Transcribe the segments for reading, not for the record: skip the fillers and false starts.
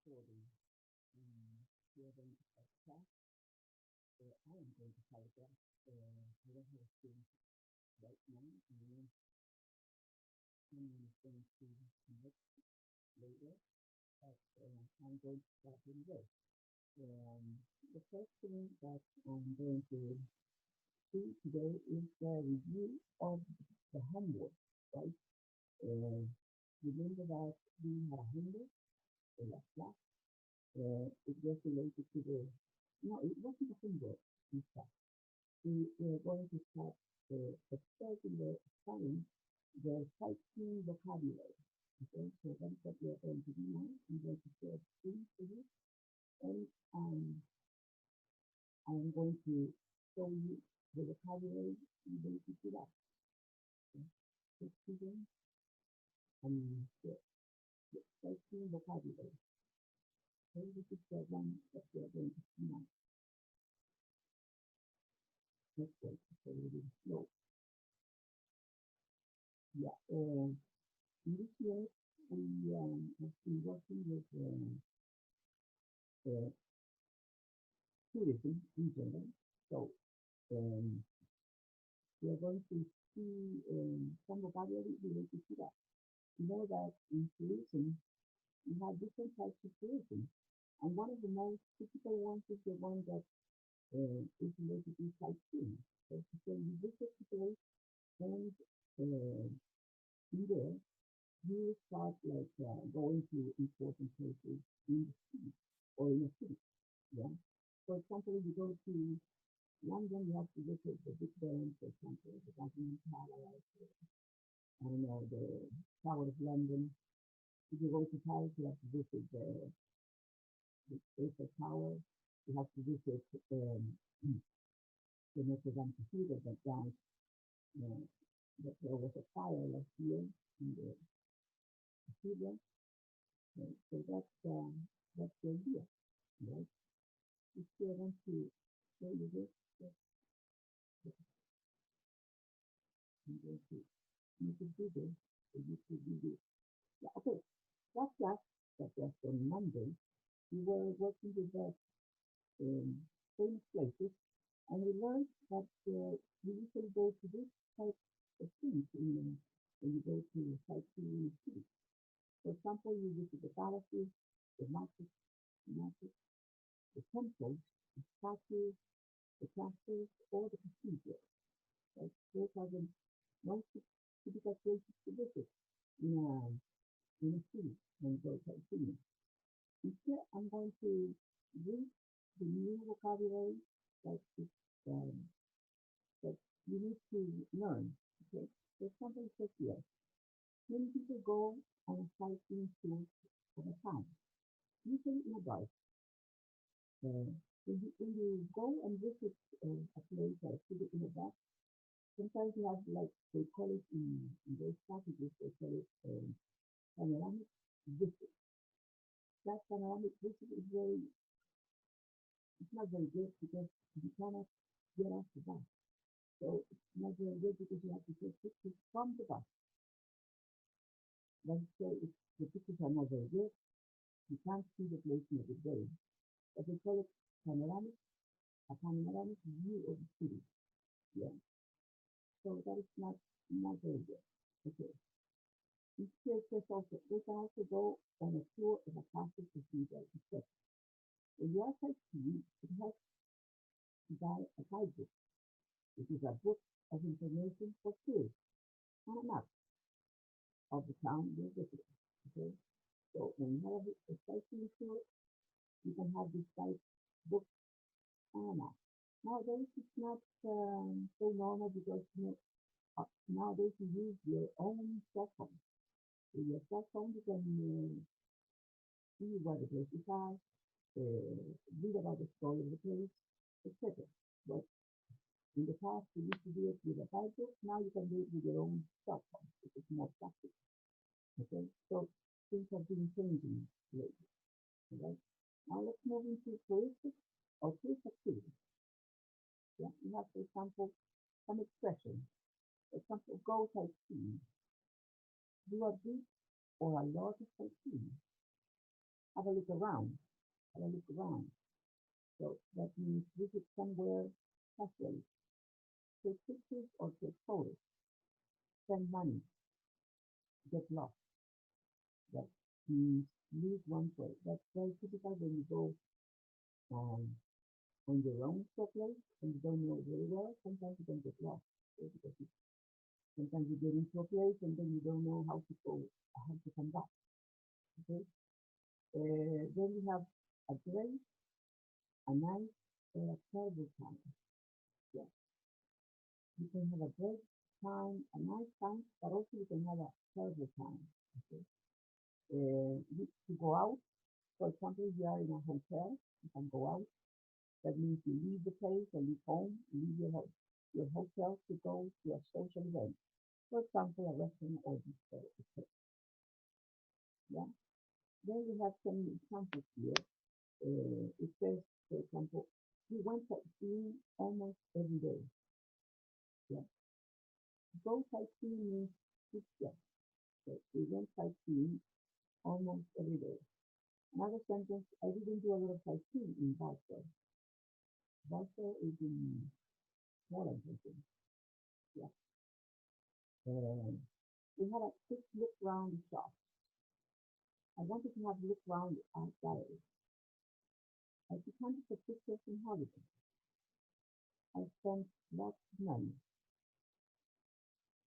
recording. We are going to start class. I am going to start class. I don't have a student right now, and someone is going to connect later. But I'm going to start anyway. The first thing that I'm going to do today is the review of the homework, right? Remember that we had a homework in last class. It was related to the, no, it wasn't a homework, in fact. We're going to start expressing the spelling, the fighting vocabulary. Okay, so that's what we're going to do now. I'm going to share the screen for you, and I'm going to show you the vocabulary related to that. Okay, so students, the fighting vocabulary. Okay, this is the one that we're going to see now. Let's wait, it's a little slow. Yeah, in this year, we have been working with tourism in general. So we are going to see some vocabulary related to that. You know that in tourism, you have different types of tourism. And one of the most typical ones is the one that is related to sightseeing. So you visit a place and in there, you start like going to important places in the city or in a city. Yeah. For example, you go to London, you have to visit the Big Ben, for example, the Buckingham Palace, I don't know, the Tower of London. If you go to Paris, you have to visit the Eiffel Tower. You have to visit the Notre Dame Cathedral that died. Uh, that there was a fire last year in the cathedral. So that's the idea, right? If you want to show you this, I'm going to you can do this, or you can do this. Yeah, okay. Last class, that was on Monday, we were working with the famous places, and we learned that we usually go to this type of things when you go to sightseeing cities. For example, you visit the palaces, the markets, the temples, the statues, the castles, or the cathedrals. Right? Those are the most typical places to visit in a, in a city when you go sightseeing. Here I'm going to read the new vocabulary that is um, that you need to learn. Okay. For example, it says here, many people go on a sightseeing tour of a town, usually in a bus. Uh, when you go and visit a place or a city in a bus, sometimes you have like they call it in those packages, they call it panoramic visit. That panoramic visit is very it's not very good because you cannot get off the bus. So it's not very good because you have to take pictures from the bus. Let's say if the pictures are not very good, you can't see the place in a good way. But they call it panoramic, a panoramic view of the city. Yeah. So that is not very good. Okay. This here says also they can also go on a tour of a classic cathedral, etc. When you are sightseeing, it helps to buy a guidebook, which is a book of information for tourists on a map of the town you're visiting. Okay, so when you have a sightseeing tour, you can have this type book on a map. Nowadays, it's not so normal because nowadays you use your own cell phone. With your cell phone, you can see what the places are, read about the story of the place, etc. But in the past, you used to do it with a guidebook. Now you can do it with your own cell phone, which is more practical. Okay, so things have been changing lately. Right? Now let's move into touristic or tourist activity. Yeah, you have, for example, some expressions. For example, go sightseeing. Do a bit or a lot of sightseeing. Have a look around. Have a look around. So that means visit somewhere casually. Take pictures or take photos. Spend money. Get lost. That means leave one place. That's very typical when you go um, on your own to a place and you don't know very well. Sometimes you can get lost. Okay? Because sometimes you get into a place and then you don't know how to go, how to come back. Okay. Then you have a great, a nice, or a terrible time. Yes, you can have a great time, a nice time, but also you can have a terrible time. Okay. To go out, for example, you are in a hotel, you can go out. That means you leave the place or leave home, leave your hotel to go to a social event. For example, a restaurant or bistro. Okay. Yeah. Then we have some examples here. It says, for example, we went sightseeing almost every day. Yeah. Go sightseeing means yeah. So we went sightseeing almost every day. Another sentence, I didn't do a lot of sightseeing in Barcelona. Barcelona is in Holland, I think. Yeah. We had a quick look around the shop. I wanted to have a look around the art gallery. I took hundreds of pictures in holiday. I spent lots of money.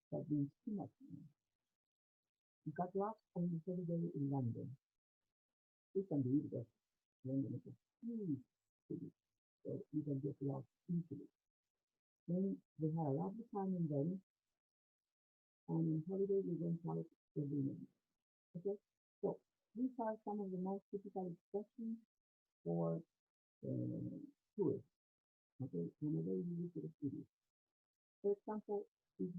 That means too much money. We got lost on the holiday in London. We can do it, but London is a huge city, so you can get lost easily. Then we had a lovely time in Venice, and on holiday we went out every night. Okay, so these are some of the most typical expressions for tourists. Okay, whenever you visit a city. For example, if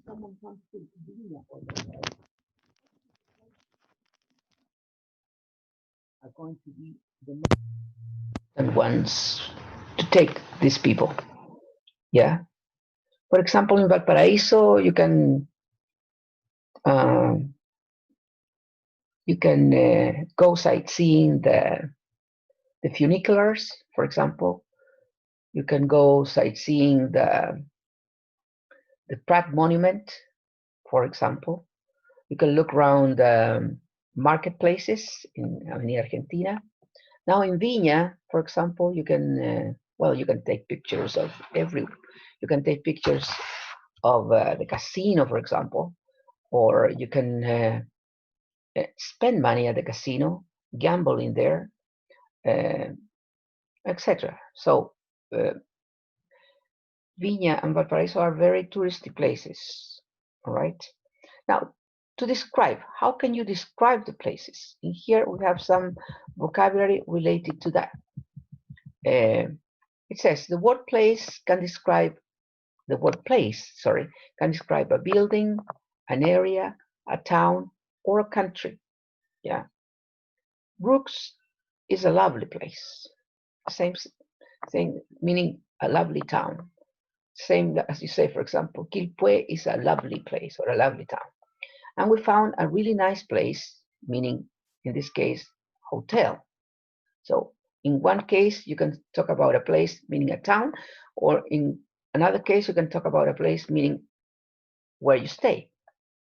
someone comes to Vienna or whatever, are going to be the most ones to take these people. Yeah. For example, in Valparaiso, um, you can go sightseeing the funiculars, for example. You can go sightseeing the Pratt Monument, for example. You can look around marketplaces in Avenida Argentina. Now in Viña, for example, you can you can take pictures of every. You can take pictures of the casino, for example, or you can spend money at the casino, gamble in there, uh, etc. So uh, Viña and Valparaiso are very touristy places. All right. Now, to describe, how can you describe the places? In here we have some vocabulary related to that. It says the word place can describe can describe a building, an area, a town, or a country. Yeah. Brooks is a lovely place. Same thing, meaning a lovely town. Same as you say, for example, Quilpué is a lovely place or a lovely town. And we found a really nice place, meaning in this case, hotel. So in one case, you can talk about a place meaning a town, or in another case, you can talk about a place meaning where you stay,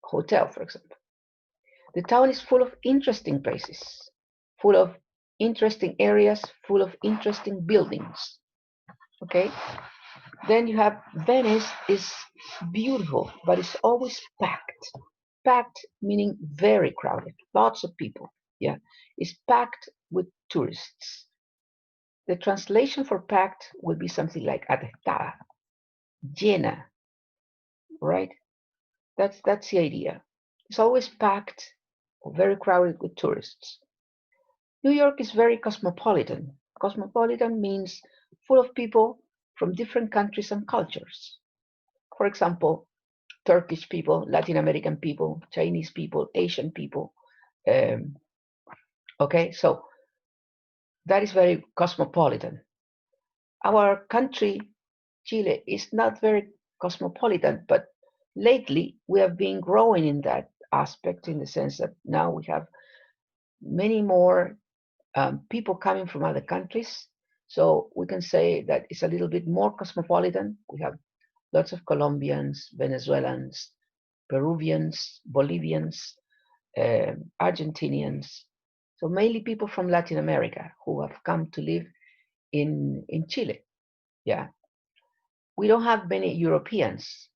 hotel, for example. The town is full of interesting places, full of interesting areas, full of interesting buildings. Okay. Then you have Venice is beautiful, but it's always packed. Packed meaning very crowded, lots of people. Yeah, it's packed with tourists. The translation for packed would be something like atestada, llena, right? That's the idea. It's always packed or very crowded with tourists. New York is very cosmopolitan. Cosmopolitan means full of people from different countries and cultures. For example, Turkish people, Latin American people, Chinese people, Asian people. Um, okay, so that is very cosmopolitan. Our country, Chile, is not very cosmopolitan, but lately we have been growing in that aspect in the sense that now we have many more people coming from other countries. So we can say that it's a little bit more cosmopolitan. We have lots of Colombians, Venezuelans, Peruvians, Bolivians, Argentinians. So mainly people from Latin America who have come to live in Chile. Yeah, we don't have many Europeans.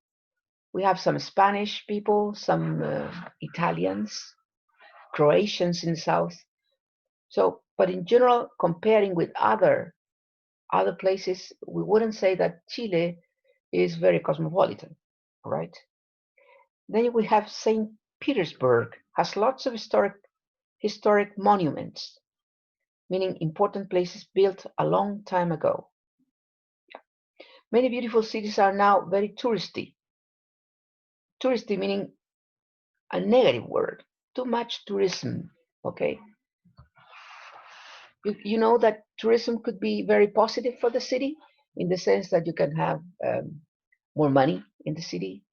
We have some Spanish people, some Italians, Croatians in the south. So, but in general, comparing with other places, we wouldn't say that Chile is very cosmopolitan, right? Then we have St. Petersburg, has lots of historic monuments, meaning important places built a long time ago. Many beautiful cities are now very touristy. Touristy meaning a negative word, too much tourism, okay? You know that tourism could be very positive for the city in the sense that you can have more money in the city,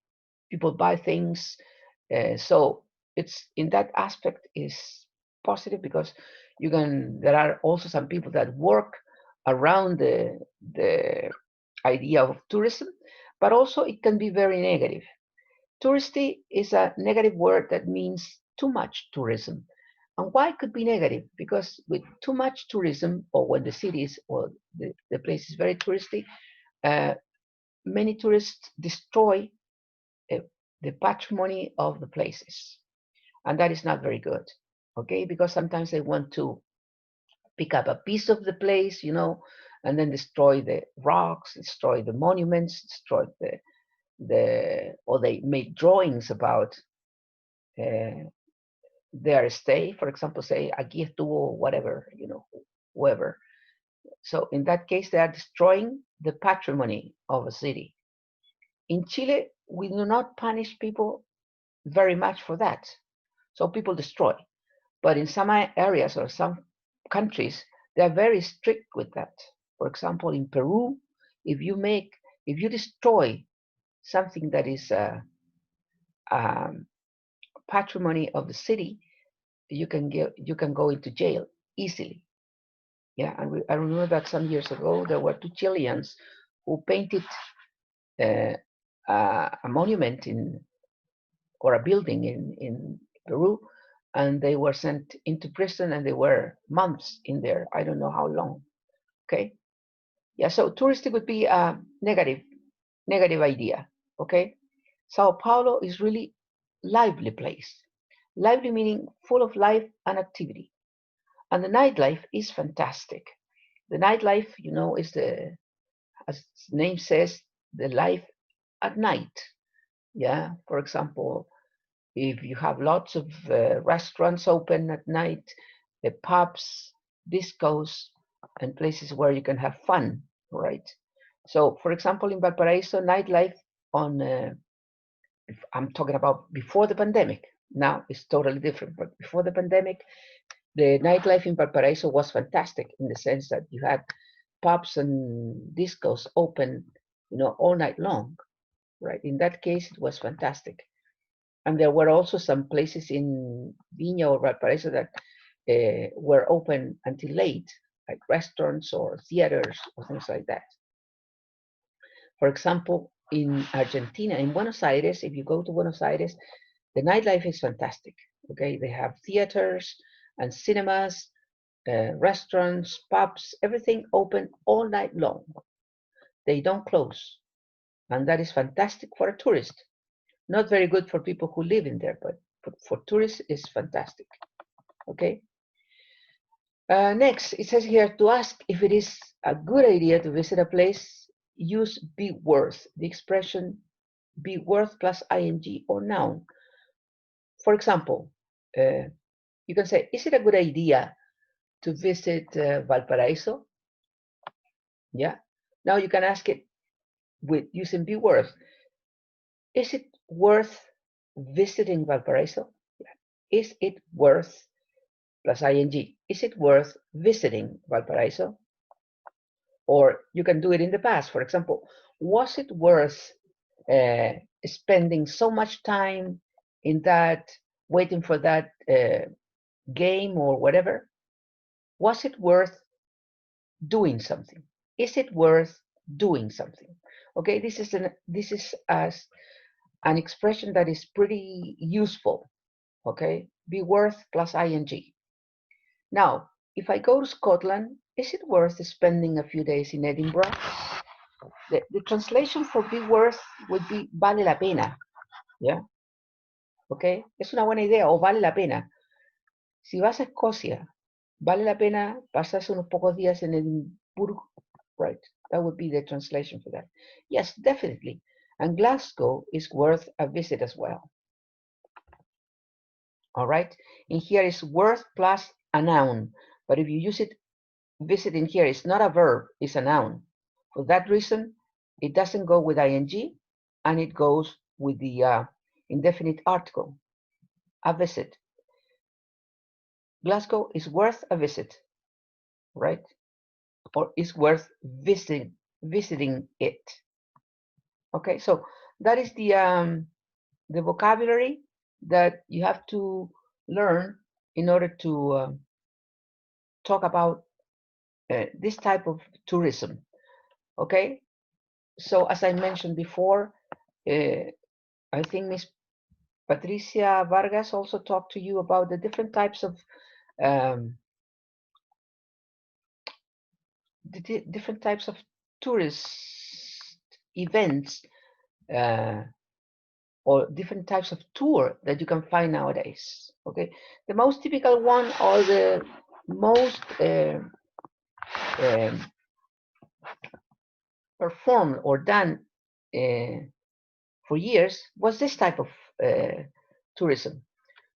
people buy things. So it's in that aspect is positive because there are also some people that work around the idea of tourism, but also it can be very negative. Touristy is a negative word that means too much tourism. And why it could be negative? Because with too much tourism, or when the cities or the place is very touristy, uh, many tourists destroy uh, the patrimony of the places. And that is not very good, okay? Because sometimes they want to pick up a piece of the place, and then destroy the rocks, destroy the monuments, destroy or they make drawings about uh, their stay. For example, say aquí estuvo whatever, whoever. So in that case, they are destroying the patrimony of a city. In Chile, we do not punish people very much for that. So people destroy. But in some areas or some countries, they are very strict with that. For example, in Peru, if you destroy something that is um, patrimony of the city, you can go into jail easily. Yeah, and I remember that some years ago there were two Chileans who painted uh, a monument or a building in Peru, and they were sent into prison, and they were months in there. I don't know how long. Okay, yeah. So touristic would be a negative idea. Okay, Sao Paulo is really lively place. Lively meaning full of life and activity. And the nightlife is fantastic. The nightlife, is as its name says, the life at night. Yeah, for example, if you have lots of restaurants open at night, the pubs, discos, and places where you can have fun, right? So, for example, in Valparaiso, nightlife on, I'm talking about before the pandemic. Now it's totally different, but before the pandemic, the nightlife in Valparaiso was fantastic in the sense that you had pubs and discos open, all night long, right? In that case, it was fantastic. And there were also some places in Viña or Valparaiso that were open until late, like restaurants or theaters or things like that. For example, in Argentina, in Buenos Aires, if you go to Buenos Aires, the nightlife is fantastic. Okay, they have theaters and cinemas, restaurants, pubs, everything open all night long. They don't close. And that is fantastic for a tourist. Not very good for people who live in there, but for tourists, it's fantastic. Okay. Next, it says here to ask if it is a good idea to visit a place, use be worth, the expression be worth plus ing or noun. For example, you can say, is it a good idea to visit Valparaiso? Yeah. Now you can ask it with using be worth. Is it worth visiting Valparaiso? Is it worth plus ing? Is it worth visiting Valparaiso? Or you can do it in the past. For example, was it worth spending so much time in that, waiting for that game or whatever, was it worth doing something? Is it worth doing something? Okay, this is as an expression that is pretty useful. Okay, be worth plus ing. Now, if I go to Scotland, is it worth spending a few days in Edinburgh? The translation for be worth would be vale la pena. Yeah. Okay, es una buena idea o vale la pena. Si vas a Escocia, vale la pena pasarse unos pocos días en Edimburgo, right? That would be the translation for that. Yes, definitely. And Glasgow is worth a visit as well. All right. And here is worth plus a noun. But if you use it, visit in here, it's not a verb, it's a noun. For that reason, it doesn't go with ing, and it goes with the indefinite article, a visit. Glasgow is worth a visit, right? Or is worth visiting it. Okay, so that is the vocabulary that you have to learn in order to talk about this type of tourism. Okay, so as I mentioned before, I think Miss Patricia Vargas also talked to you about the different types of tourist events or different types of tour that you can find nowadays. Okay, the most typical one or the most performed or done for years was this type of tourism,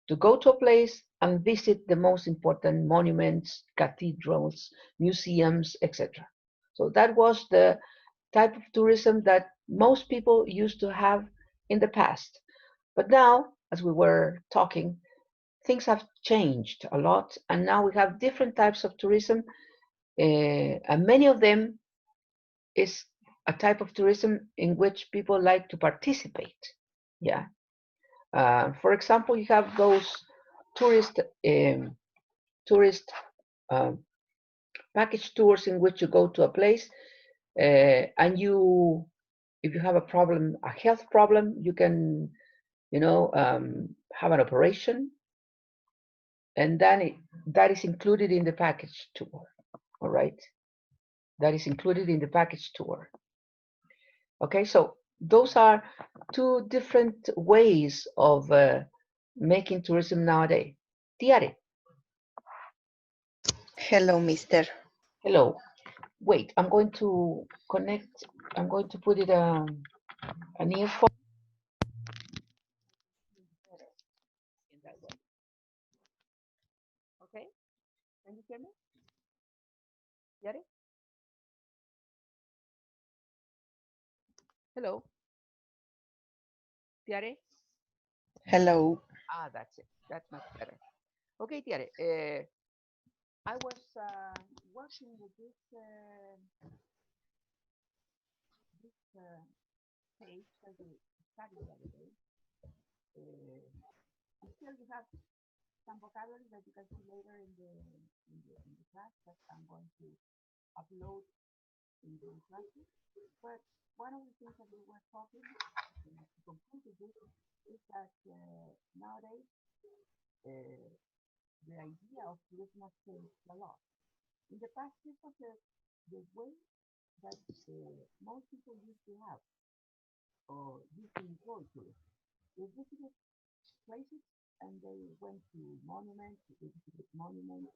to go to a place and visit the most important monuments, cathedrals, museums, etc. So that was the type of tourism that most people used to have in the past. But now, as we were talking, things have changed a lot, and now we have different types of tourism, and many of them is a type of tourism in which people like to participate. Yeah. For example, you have those tourist tourist um, package tours in which you go to a place and you, if you have a problem, a health problem, you can, have an operation, and then that is included in the package tour. All right, that is included in the package tour. Okay, so those are two different ways of making tourism nowadays. Tiare. Hello, mister. Hello. Wait, I'm going to connect. I'm going to put it an earphone in that way. Okay, can you hear me? Tiare? Hello. Tiare? Hello. Ah, that's it. That's much better. Okay, Tiare. I was working with this page that we studied the other day. Still, you have some vocabulary that you can see later in the class that I'm going to upload in the classes. But one of the things that we were talking to conclude with this is that nowadays uh, the idea of tourism has changed a lot. In the past, this was the way that most people used to have or used to enjoy tourism. They visited places and they went to monuments, they visited monuments,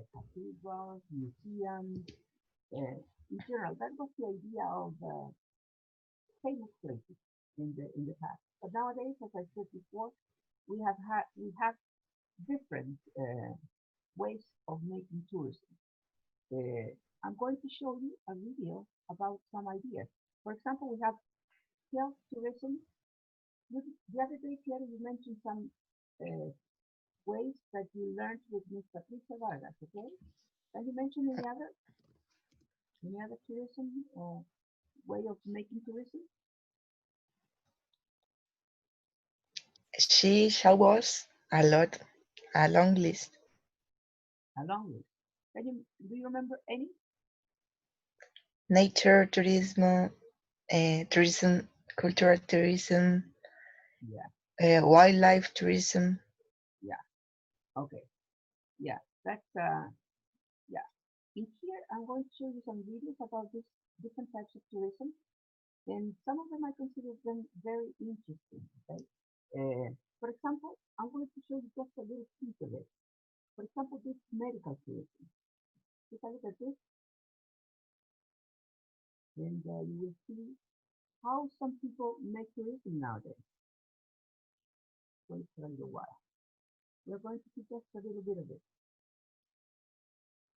cathedrals, museums, in general. That was the idea of famous places in the past. But nowadays, as I said before, we have different ways of making tourism. I'm going to show you a video about some ideas. For example, we have health tourism. The other day, Pierre, you mentioned some uh, ways that you learned with Miss Patricia Vargas, okay? Can you mention any other tourism way of making tourism? She showed us a lot A long list. A long list. Do you remember any? Nature tourism, tourism, cultural tourism, Yeah, wildlife tourism. yeah. Okay. Yeah, that's yeah. In here, I'm going to show you some videos about these different types of tourism, and some of them I consider them very interesting. Okay. For example, I'm going to show you just a little piece of it. For example, this medical tourism. Take a look at this, and you will see how some people make tourism nowadays. Wait for a little while. We're going to see just a little bit of it.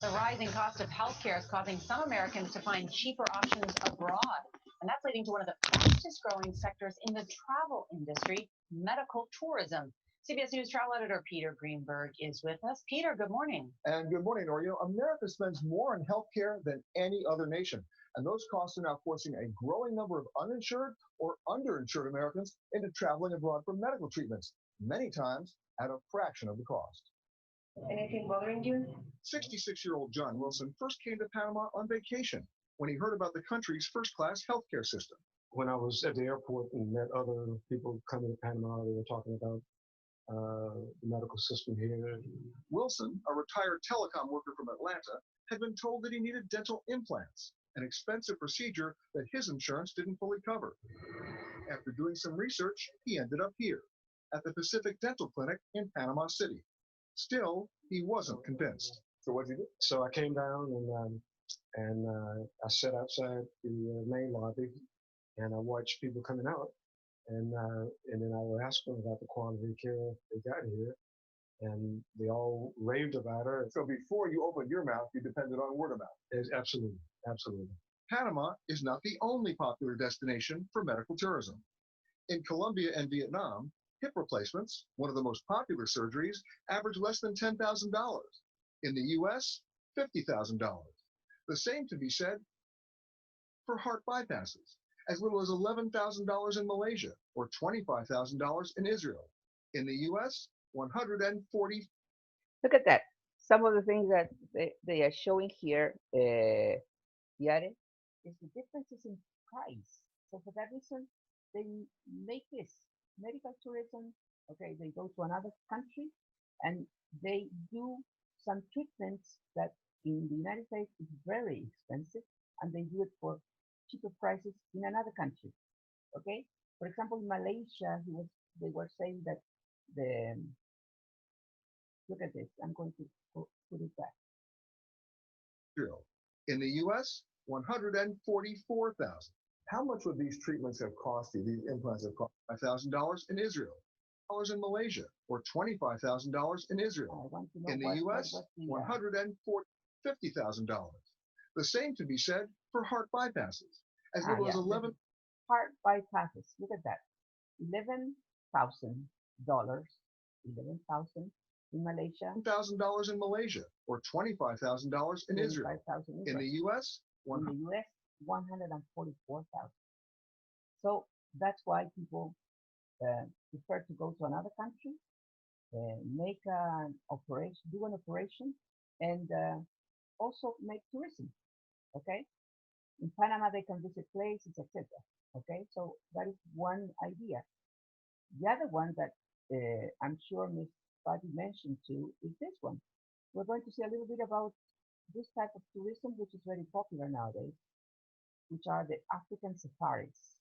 The rising cost of healthcare is causing some Americans to find cheaper options abroad. And that's leading to one of the fastest growing sectors in the travel industry, medical tourism. CBS News travel editor Peter Greenberg is with us. Peter, good morning. And good morning, Oreo. America spends more on healthcare than any other nation. And those costs are now forcing a growing number of uninsured or underinsured Americans into traveling abroad for medical treatments, many times at a fraction of the cost. Anything bothering you? 66-year-old John Wilson first came to Panama on vacation when he heard about the country's first-class healthcare system. When I was at the airport and met other people coming to Panama, they were talking about the medical system here. Wilson, a retired telecom worker from Atlanta, had been told that he needed dental implants, an expensive procedure that his insurance didn't fully cover. After doing some research, he ended up here at the Pacific Dental Clinic in Panama City. Still, he wasn't convinced. So what did you do? So I came down and I sat outside the main lobby and I watched people coming out. And then I would ask them about the quality of care they got here, and they all raved about her. So before you opened your mouth, you depended on word of mouth. Absolutely, absolutely. Panama is not the only popular destination for medical tourism. In Colombia and Vietnam, hip replacements, one of the most popular surgeries, average less than $10,000. In the U.S., $50,000. The same to be said for heart bypasses, as little as $11,000 in Malaysia or $25,000 in Israel. In the U.S., 140. Look at that. Some of the things that they are showing here, Yare, is the differences in price. So for that reason, they make this medical tourism. Okay, they go to another country and they do some treatments that in the United States is very expensive, and they do it for cheaper prices in another country. Okay, for example, in Malaysia, they were saying that the look at this. I'm going to put it back. In the U.S., 144,000. How much would these treatments have cost you? These implants have cost $5,000 in Israel, dollars in Malaysia, or $25,000 in Israel. In the U.S., $150,000. The same to be said for heart bypasses, as little as 11. Heart bypasses. Look at that, $11,000. 11,000 in Malaysia. $1,000 in Malaysia, or $25,000 in Israel. In the U.S., 144,000. So that's why people prefer to go to another country, make an operation, do an operation, and also make tourism. Okay, in Panama they can visit places, etc. Okay, so that is one idea. The other one that I'm sure Ms. Patty mentioned too is this one. We're going to see a little bit about this type of tourism, which is very popular nowadays, which are the African safaris.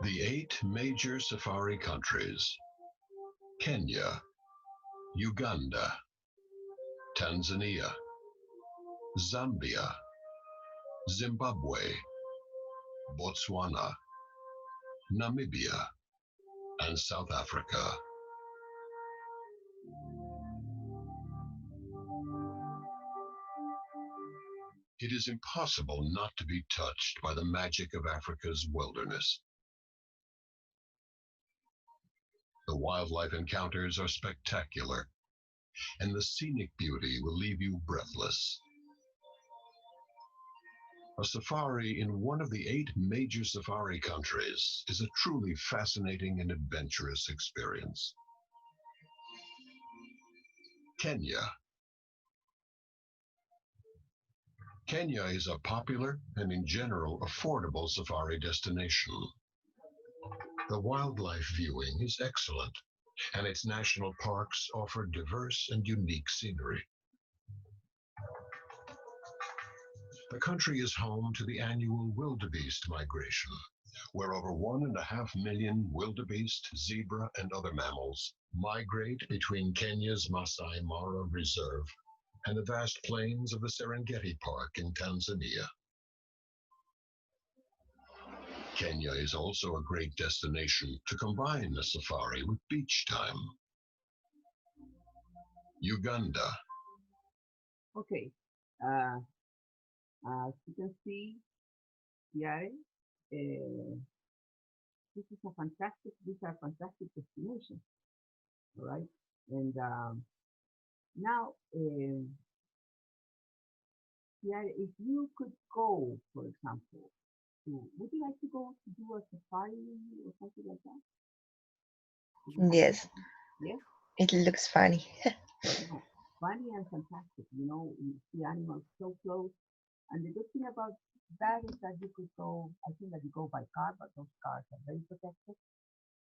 The 8 major safari countries: Kenya, Uganda, Tanzania, Zambia, Zimbabwe, Botswana, Namibia, and South Africa. It is impossible not to be touched by the magic of Africa's wilderness. The wildlife encounters are spectacular, and the scenic beauty will leave you breathless. A safari in one of the 8 major safari countries is a truly fascinating and adventurous experience. Kenya. Kenya is a popular and in general affordable safari destination. The wildlife viewing is excellent, and its national parks offer diverse and unique scenery. The country is home to the annual wildebeest migration, where over 1.5 million wildebeest, zebra, and other mammals migrate between Kenya's Masai Mara Reserve and the vast plains of the Serengeti Park in Tanzania. Kenya is also a great destination to combine a safari with beach time. Uganda. Okay. As you can see here, these are fantastic destinations, all right? And now, here, if you could go, for example, would you like to go to do a safari or something like that? Yes, Yes? it looks funny. No, funny and fantastic. You see animals so close. And the good thing about that is that you could go, I think that you go by car, but those cars are very protected.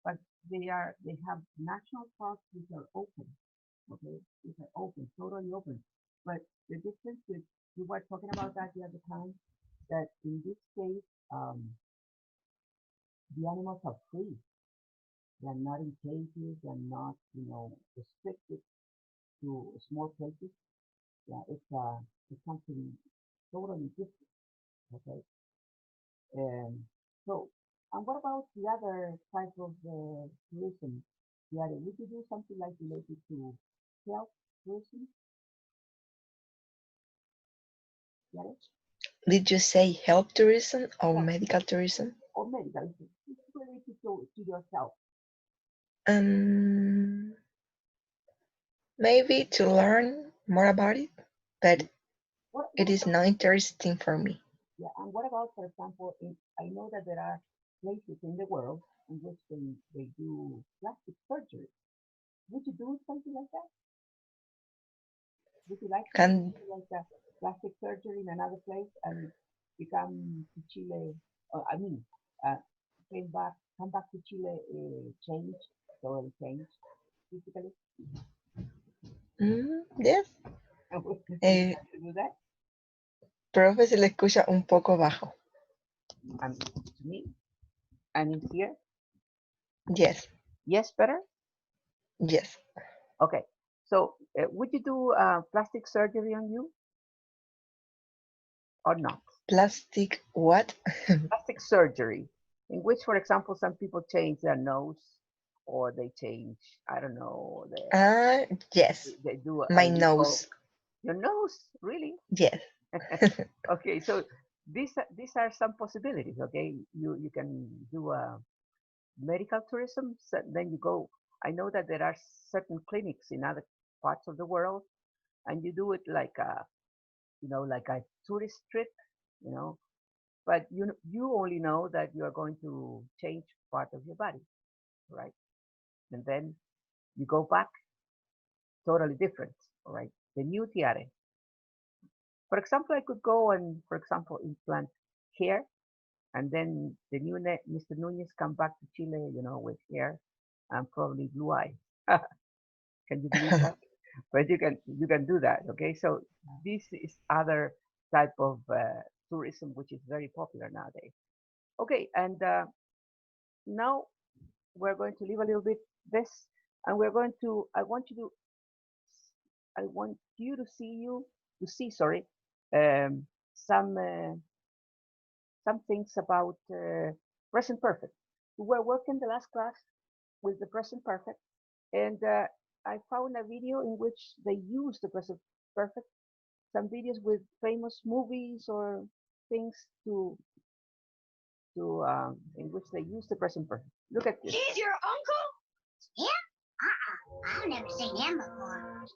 But they have national parks which are open, okay? Which are open, totally open. But the difference is, we were talking about that the other time, that in this case, the animals are free. They're not in cages, they're not, restricted to small places. Yeah, it's something totally different. Okay. So, and what about the other type of tourism? Yeah, would you do something like related to health tourism? Yeah, Did you say health tourism or health medical tourism? or medical. It's related to your health. Um, Maybe to learn more about it, but What it is about, not interesting for me. yeah, and what about, for example, I know that there are places in the world in which they do plastic surgery. Would you do something like that? Would you like to do Can something like that? Plastic surgery in another place and become to Chile, I mean, uh, come back to Chile, change, totally change physically? yes, Would you eh, like to do that? profe se le escucha un poco bajo. To me, and in here, Yes, yes, better? yes. Okay. So, would you do plastic surgery on you or not? Plastic what? Plastic surgery, in which, for example, some people change their nose or they change, I don't know, Ah, yes. they do a My lipo. nose. Your nose, really? Yes. Okay, so these are some possibilities. Okay, you can do a medical tourism. So then you go. I know that there are certain clinics in other parts of the world, and you do it like like a tourist trip, you know. But you only know that you are going to change part of your body, right? And then you go back totally different, all right? The new tiare. For example, I could go and, for example, implant hair, and then the new Mr. Nunez come back to Chile, with hair and probably blue eyes. Can you believe that? But you can do that, okay? So this is other type of tourism which is very popular nowadays. Okay, and now we're going to leave a little bit this, and we're going to. I want you to see, sorry, um, some things about present perfect. We were working the last class with the present perfect, and I found a video in which they use the present perfect some videos with famous movies or things in which they use the present perfect. Look at this. He's your uncle? Yeah? I've never seen him before.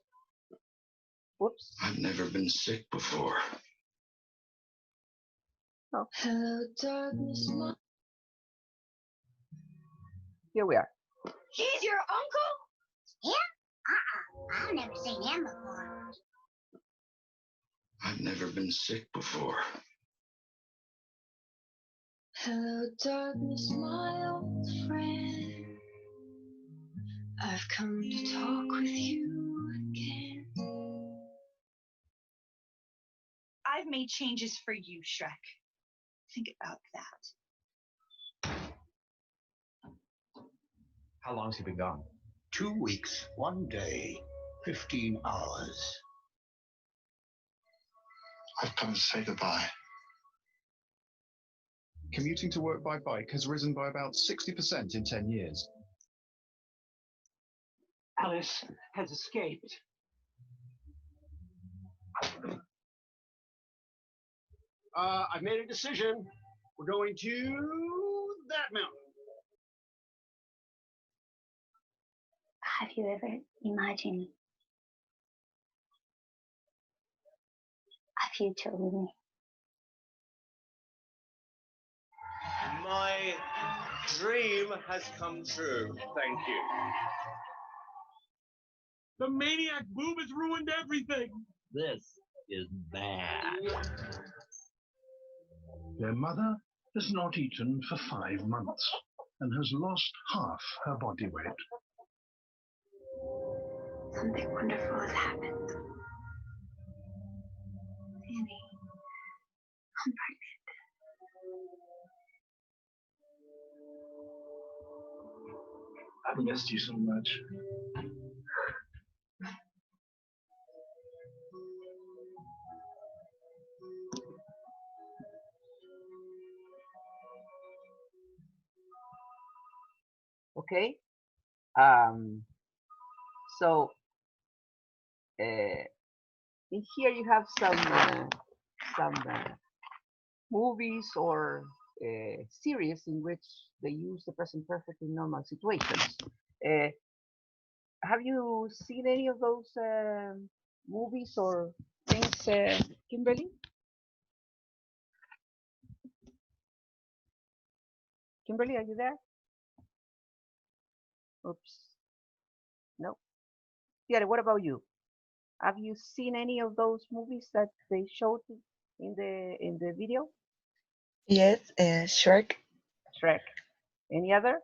Whoops. I've never been sick before. Oh. Hello, darkness. Here we are. He's your uncle? Yeah? I've never seen him before. I've never been sick before. Hello, darkness, my old friend. I've come to talk with you again. I've made changes for you, Shrek. Think about that. How long's he been gone? 2 weeks, 1 day, 15 hours. I've come to say goodbye. Commuting to work by bike has risen by about 60% in 10 years. Alice has escaped. I've made a decision. We're going to that mountain. Have you ever imagined a future with me? My dream has come true. Thank you. The maniac boob has ruined everything. This is bad. Their mother has not eaten for 5 months and has lost half her body weight. Something wonderful has happened. Annie, I'm pregnant. I've missed you so much. Okay. So in here you have some movies or series in which they use the present perfect in normal situations. Have you seen any of those movies or things, Kimberly? Kimberly, are you there? Oops. No. Yeah, what about you? Have you seen any of those movies that they showed in the video? Yes, Shrek, Shrek. Any other?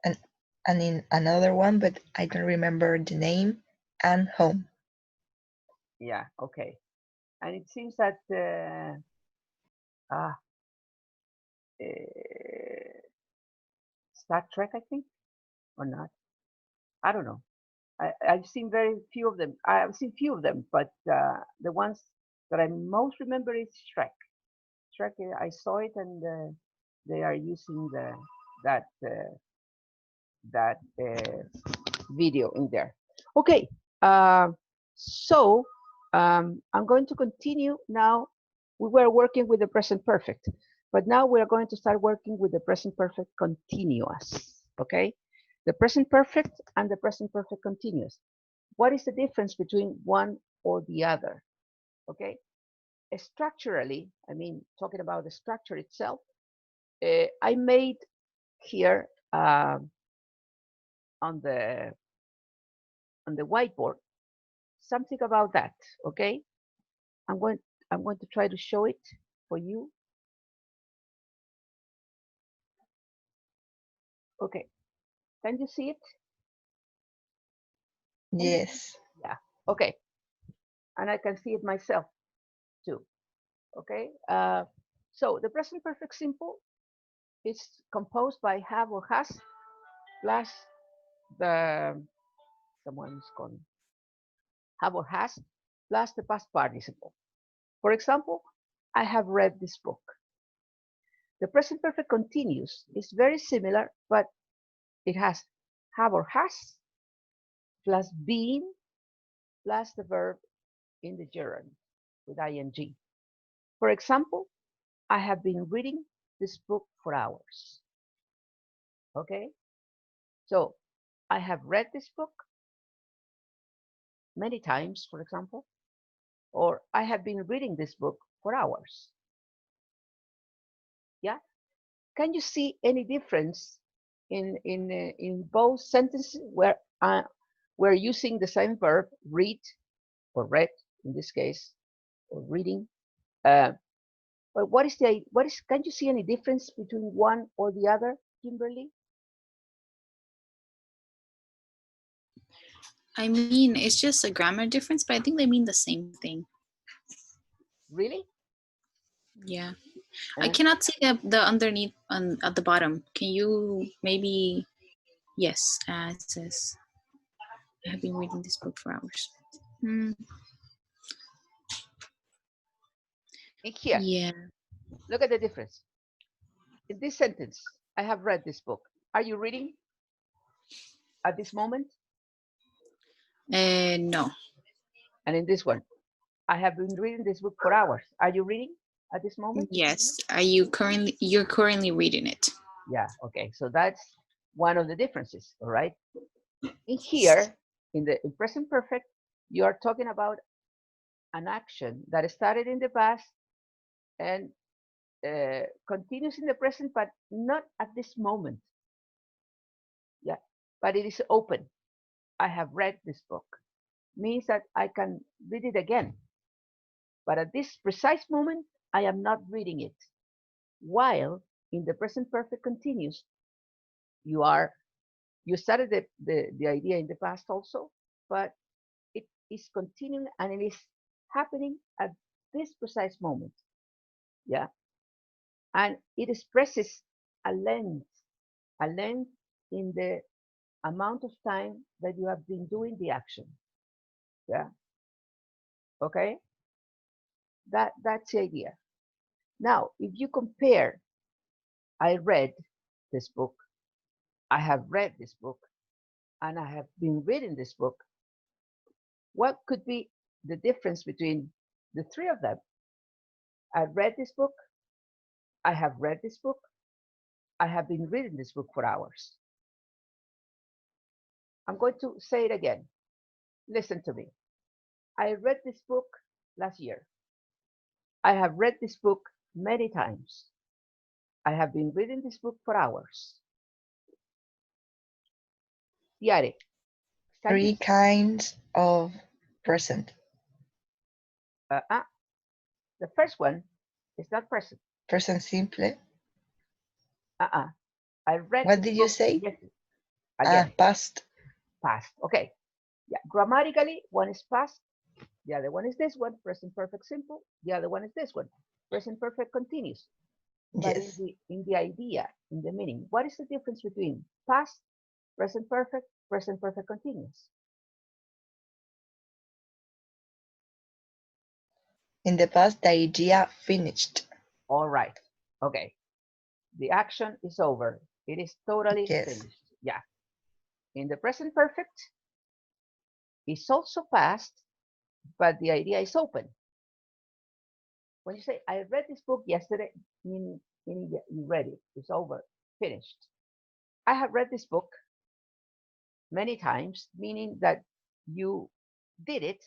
and in another one, but I don't remember the name, and Home. Yeah, okay. And it seems that uh, Star Trek, I think, or not. I don't know. I've seen very few of them. I've seen few of them, but the ones that I most remember is Shrek. Shrek, I saw it, and they are using that video in there. Okay, so I'm going to continue now. We were working with the present perfect, but now we are going to start working with the present perfect continuous. Okay, the present perfect and the present perfect continuous. What is the difference between one or the other? Okay, structurally, I mean, talking about the structure itself, I made here on the whiteboard something about that. Okay, I'm going to try to show it for you. Okay, can you see it? Yes. Yeah. Okay, and I can see it myself too. Okay, so the present perfect simple is composed by have or has plus someone's gone. Have or has plus the past participle. For example, I have read this book. The present perfect continuous is very similar, but it has have or has plus been plus the verb in the gerund. with ing. For example, I have been reading this book for hours. Okay? So I have read this book many times, for example, or I have been reading this book for hours. Yeah? Can you see any difference in both sentences where we're using the same verb, read or read in this case, or reading? But can you see any difference between one or the other, Kimberly? I mean, it's just a grammar difference, but I think they mean the same thing. Really? Yeah. I cannot see the underneath at the bottom. Can you maybe? Yes, it says, I have been reading this book for hours. In here, Yeah. look at the difference. In this sentence, I have read this book. Are you reading at this moment? No. And in this one, I have been reading this book for hours. Are you reading at this moment? Yes. You're currently reading it. Yeah, okay. So that's one of the differences, all right? In here, in present perfect, you are talking about an action that started in the past and continues in the present, but not at this moment. Yeah, but it is open. I have read this book. Means that I can read it again. But at this precise moment, I am not reading it. While in the present perfect continuous, you started the idea in the past also, but it is continuing and it is happening at this precise moment. Yeah. And it expresses a length in the amount of time that you have been doing the action. Yeah. Okay. That's the idea. Now, if you compare, I read this book, I have read this book, and I have been reading this book, what could be the difference between the three of them? I read this book, I have read this book, I have been reading this book for hours. I'm going to say it again. Listen to me. I read this book last year. I have read this book many times. I have been reading this book for hours. Yare. Three kinds of present. The first one is not present. Present simple. I read. What did you say? Again. Past. Past. Okay. Yeah. Grammatically, one is past. The other one is this one, present perfect simple. The other one is this one, present perfect continuous. But Yes. in the idea, in the meaning, what is the difference between past, present perfect continuous? In the past, the idea finished. All right. Okay. The action is over. It is totally finished. Yeah. In the present perfect, it's also past, but the idea is open. When you say, I read this book yesterday, meaning you read it. It's over. Finished. I have read this book many times, meaning that you did it,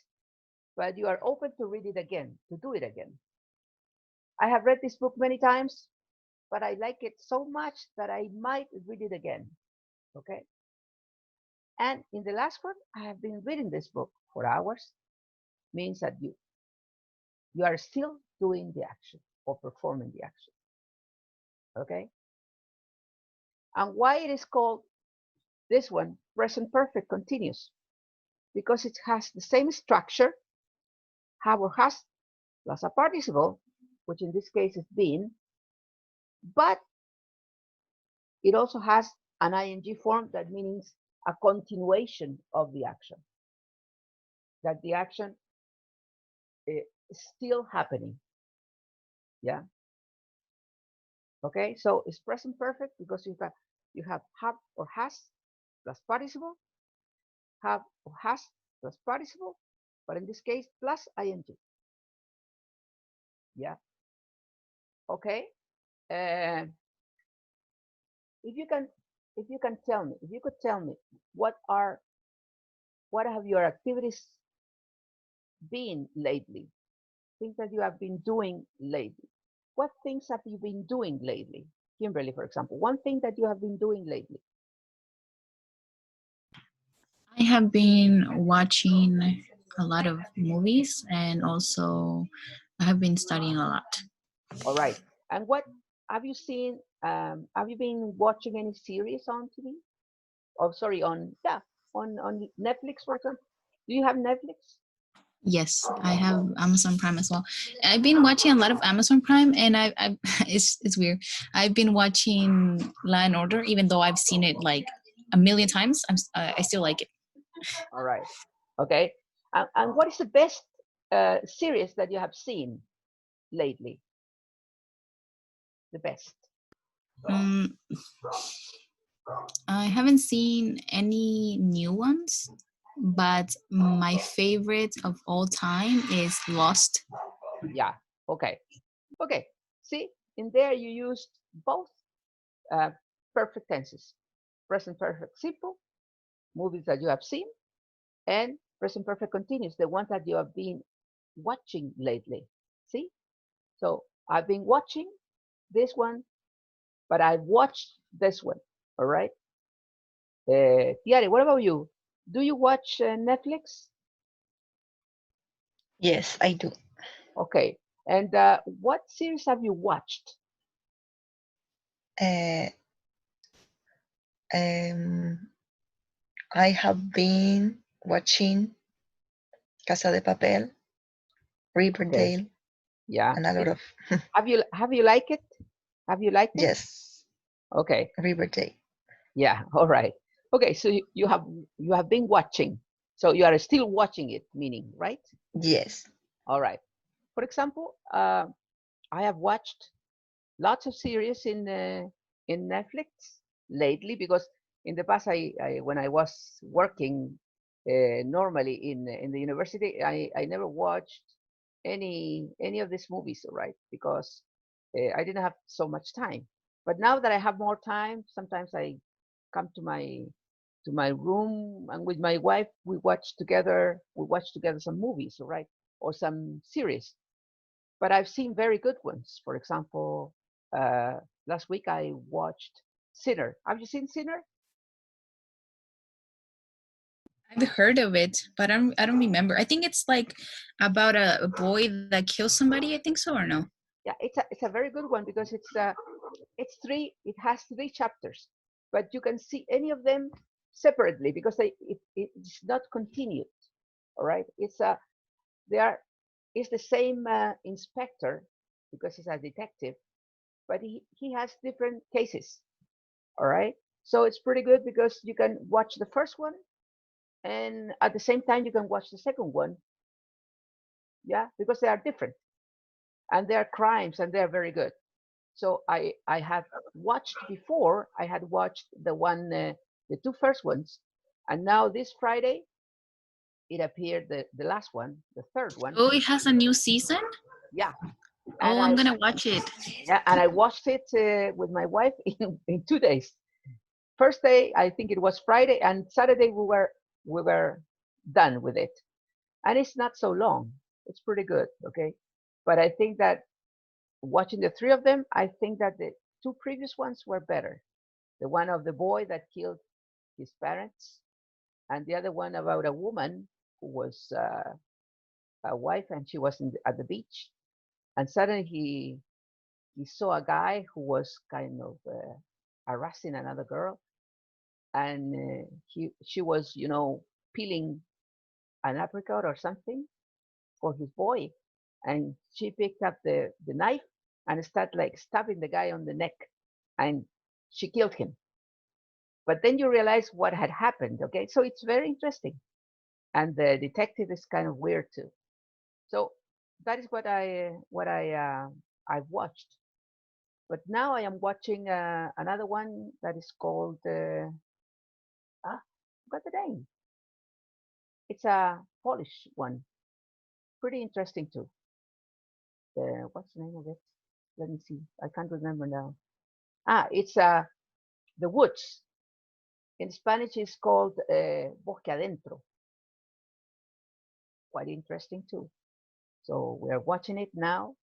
but you are open to read it again, to do it again. I have read this book many times, but I like it so much that I might read it again. Okay. And in the last one, I have been reading this book for hours, means that you are still doing the action or performing the action. Okay. And why it is called this one present perfect continuous? Because it has the same structure, have or has plus a participle, which in this case is been, but it also has an ing form that means a continuation of the action, that the action is still happening. Yeah. Okay, so it's present perfect because you have have or has plus participle, have or has plus participle, but in this case plus ing. Yeah. Okay. Uh, if you can, tell me, if you could tell me, what have your activities been lately? Things that you have been doing lately. What things have you been doing lately? Kimberly, for example, one thing that you have been doing lately. I have been watching a lot of movies and also I have been studying a lot. All right. And what have you seen? Have you been watching any series on TV? Oh, sorry, on Netflix, for example. Do you have Netflix? Yes, I have Amazon Prime as well. I've been watching a lot of Amazon Prime, and I it's weird. I've been watching Law and Order, even though I've seen it like a million times. I still like it. All right. Okay. And what is the best series that you have seen lately? The best. Um, I haven't seen any new ones, but my favorite of all time is Lost. Yeah. Okay. Okay. See, in there you used both uh, perfect tenses: present perfect simple, movies that you have seen, and present perfect continuous, the ones that you have been watching lately. See? So I've been watching this one, but I watched this one. All right. Tiare, what about you? Do you watch Netflix? Yes, I do. Okay. And what series have you watched? Uh, um, I have been watching Casa de Papel, Okay. Riverdale, Yeah. and a lot of Have you liked it? Have you liked it? yes, Okay. Riverdale. Yeah. All right. Okay. So you have been watching. So you are still watching it, meaning, right? Yes. All right. For example, I have watched lots of series in Netflix lately because in the past, when I was working normally in the university, I never watched any of these movies, right? Because I didn't have so much time. But now that I have more time, sometimes I come to my room, and with my wife we watch together. We watch together some movies, right, or some series. But I've seen very good ones. For example, last week I watched Sinner. Have you seen Sinner? I've heard of it, but I don't remember. I think it's like about a boy that kills somebody. I think so, or no? Yeah, it's a very good one because it has three chapters, but you can see any of them separately because it's not continued. All right, they are it's the same inspector because he's a detective, but he has different cases. All right, so it's pretty good because you can watch the first one and at the same time you can watch the second one. Yeah, because they are different and they are crimes and they are very good. So I have watched before. I had watched the two first ones, and now this Friday it appeared the last one, the third one. Oh, it has a new season. Yeah, and Oh, I'm gonna watch it. I watched it with my wife in 2 days. First day I think it was Friday, and Saturday we were done with it. And it's not so long. It's pretty good. Okay, but I think that watching the three of them, I think that the two previous ones were better. The one of the boy that killed his parents, and the other one about a woman who was a wife and she was at the beach, and suddenly he saw a guy who was kind of harassing another girl, and she was peeling an apricot or something for his boy, and she picked up the knife and started like stabbing the guy on the neck, and she killed him. But then you realize what had happened. Okay, so it's very interesting, and the detective is kind of weird too. So that is I've watched. But now I am watching another one that is called I forgot the name. It's a Polish one, pretty interesting too. what's the name of it? Let me see. I can't remember now. It's the woods. In Spanish, it's called bosque adentro. Quite interesting too. So we're watching it now,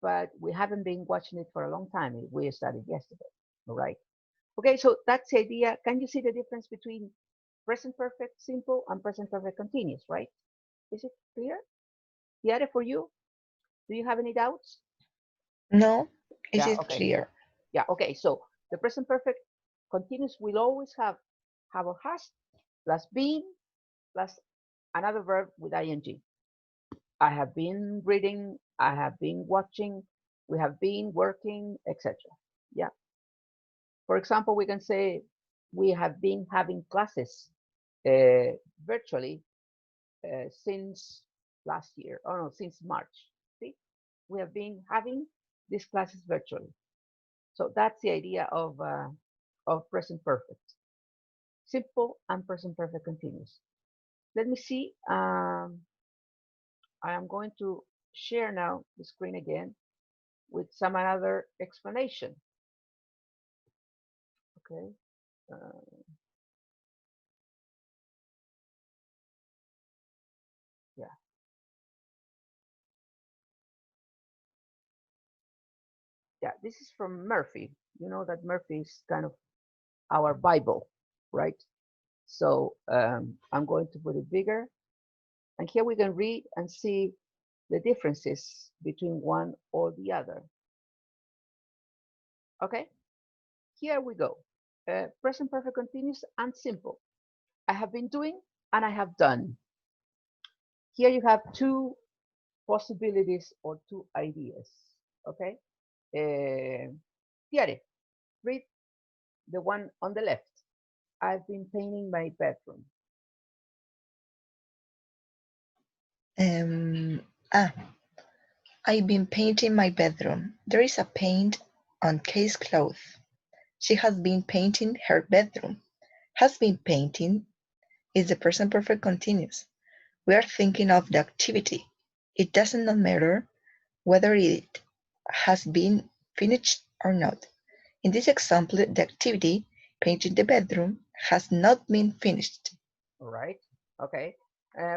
but we haven't been watching it for a long time. We started yesterday. All right. Okay, so that's the idea. Can you see the difference between present perfect simple and present perfect continuous, right? Is it clear? Tiare, for you? Do you have any doubts? No, it Yeah, is okay. clear. Yeah, okay. So the present perfect continuous will always have or has plus been plus another verb with ing. I have been reading, I have been watching, we have been working, etc. Yeah. For example, we can say we have been having classes virtually since last year, or no, since March. See, we have been having these classes virtually. So that's the idea of present perfect, simple and present perfect continuous. Let me see. I am going to share now the screen again with some other explanation. Okay. Yeah. Yeah, this is from Murphy. You know that Murphy is kind of our Bible, right? So I'm going to put it bigger. And here we can read and see the differences between one or the other. Okay, here we go. Present perfect continuous and simple. I have been doing and I have done. Here you have two possibilities or two ideas. Okay, Tiare, read the one on the left. I've been painting my bedroom. I've been painting my bedroom. There is a paint on case cloth. She has been painting her bedroom. Has been painting is the present perfect continuous. We are thinking of the activity. It does not matter whether it has been finished or not. In this example, the activity, painting the bedroom, has not been finished. All right. Okay.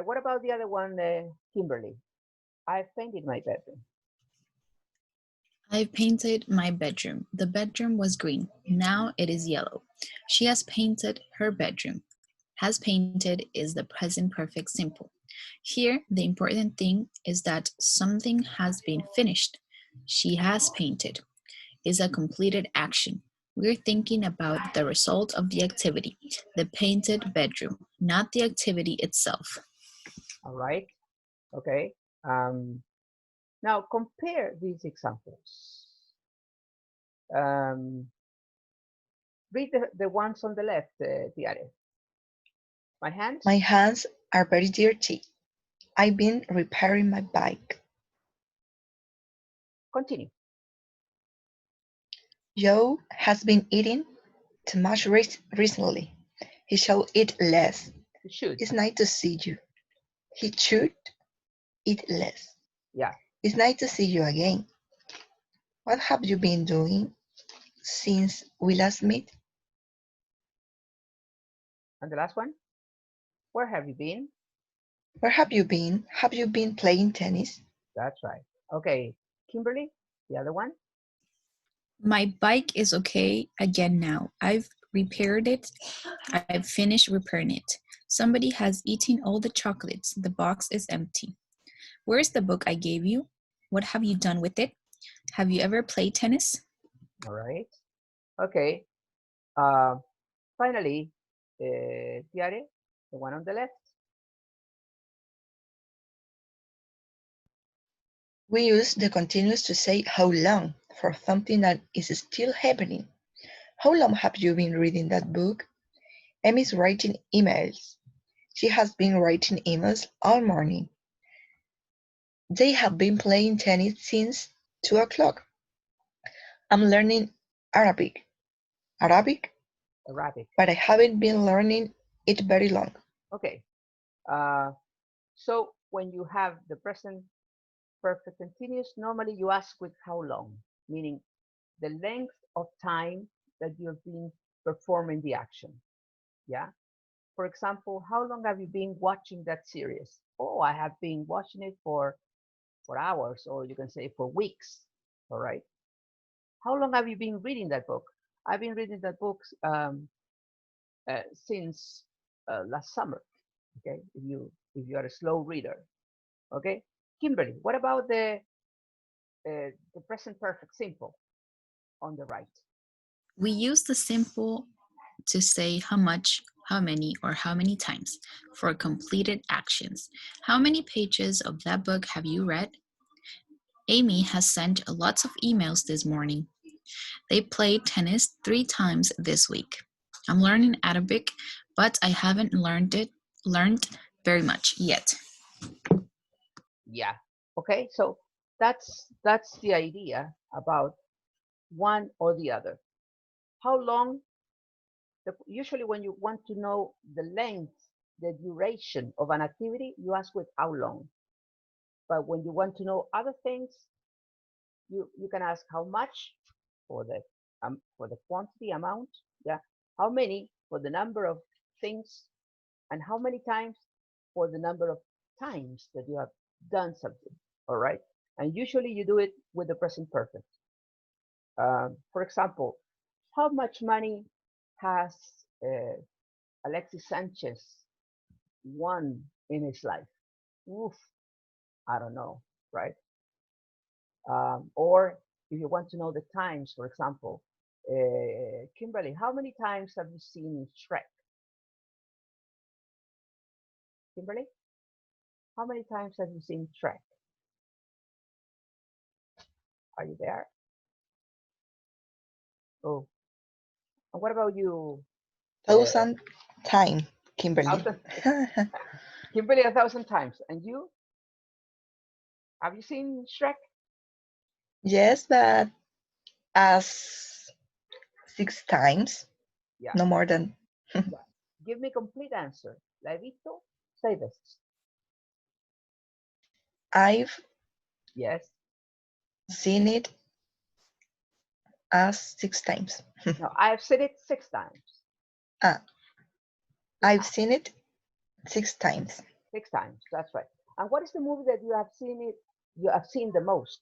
What about the other one, Kimberly? I've painted my bedroom. I've painted my bedroom. The bedroom was green. Now it is yellow. She has painted her bedroom. Has painted is the present perfect simple. Here, the important thing is that something has been finished. She has painted is a completed action. We're thinking about the result of the activity, the painted bedroom, not the activity itself. All right. Okay. Now compare these examples. Read the ones on the left, Tiare. My hands? My hands are very dirty. I've been repairing my bike. Continue. Joe has been eating too much recently. He should eat less. You should. It's nice to see you. He should eat less. Yeah. It's nice to see you again. What have you been doing since we last met? And the last one? Where have you been? Where have you been? Have you been playing tennis? That's right. Okay. Kimberly, the other one? My bike is okay again now. I've repaired it. I've finished repairing it. Somebody has eaten all the chocolates. The box is empty. Where's the book I gave you? What have you done with it? Have you ever played tennis? All right. Okay. Finally, Tiare, the one on the left. We use the continuous to say how long for something that is still happening. How long have you been reading that book? Emmy's writing emails. She has been writing emails all morning. They have been playing tennis since 2 o'clock. I'm learning Arabic. Arabic? But I haven't been learning it very long. Okay. So when you have the present perfect continuous, normally you ask with how long, meaning the length of time that you've been performing the action. Yeah. For example, how long have you been watching that series? Oh, I have been watching it for hours, or you can say for weeks. All right. How long have you been reading that book? I've been reading that book since last summer. Okay, if you are a slow reader. Okay, Kimberly, what about the present perfect simple on the right? We use the simple to say how much, how many, or how many times for completed actions. How many pages of that book have you read? Amy has sent lots of emails this morning. They played tennis 3 times this week. I'm learning Arabic, but I haven't learned very much yet. Yeah. Okay, so that's the idea about one or the other. How long? Usually, when you want to know the length, the duration of an activity, you ask with how long. But when you want to know other things, you can ask how much for the quantity amount. Yeah. How many for the number of things, and how many times for the number of times that you have done something. All right. And usually you do it with the present perfect. For example, how much money has uh, Alexis Sanchez won in his life? Oof, I don't know, right? Or if you want to know the times, for example, Kimberly, how many times have you seen Shrek? Kimberly, how many times have you seen Shrek? Are you there? Oh, and what about you? 1,000 time, Kimberly. 1,000, Kimberly, 1,000 times. And you? Have you seen Shrek? Yes, but as 6 times, Yeah. no more than. Yeah. Give me complete answer. La he visto 6 veces. I've Yes. seen it as 6 times. No, I've seen it 6 times. Ah, I've seen it 6 times. 6 times. That's right. And what is the movie that you have seen it? You have seen the most?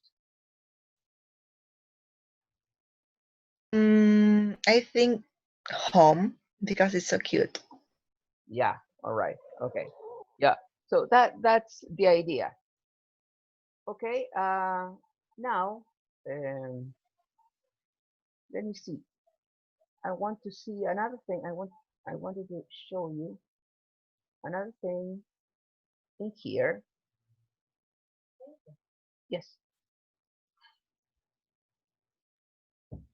I think home because it's so cute. Yeah. All right. Okay. Yeah. So that's the idea. Okay. Now, let me see. I want to see another thing. I wanted to show you another thing in here. Yes.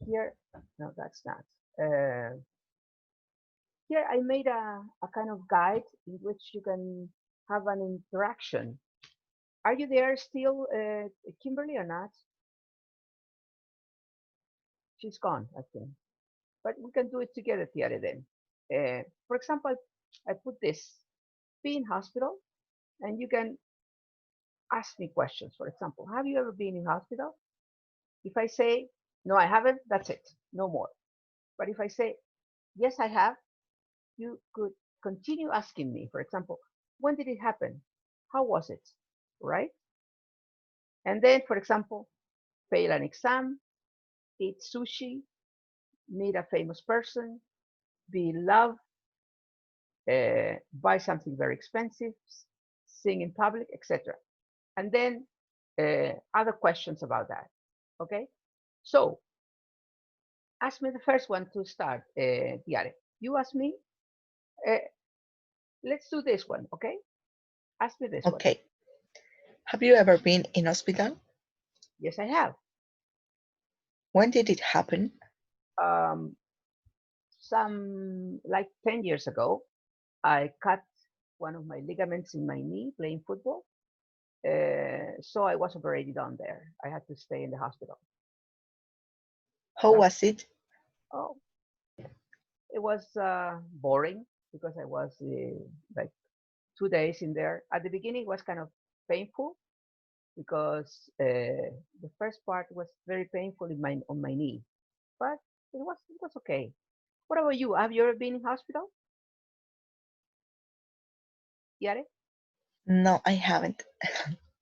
Here. No, that's not. Here I made a kind of guide in which you can have an interaction. Are you there still, Kimberly, or not? She's gone, I think. But we can do it together, Tiare, then. For example, I put this, be in hospital, and you can ask me questions. For example, have you ever been in hospital? If I say, no, I haven't, that's it, no more. But if I say, yes, I have, you could continue asking me. For example, when did it happen? How was it? Right? And then, for example, fail an exam, eat sushi, meet a famous person, be in love, buy something very expensive, sing in public, etc. And then other questions about that. Okay? So, ask me the first one to start, Tiare. You ask me, uh, let's do this one, okay? Ask me this one. Okay. Have you ever been in hospital? Yes, I have. When did it happen? Some like 10 years ago, I cut one of my ligaments in my knee playing football. So I was operated on there. I had to stay in the hospital. How was it? Oh, it was boring because I was like 2 days in there. At the beginning, it was kind of painful, because the first part was very painful in my on my knee, but it was okay. What about you? Have you ever been in hospital? Yare? No, I haven't.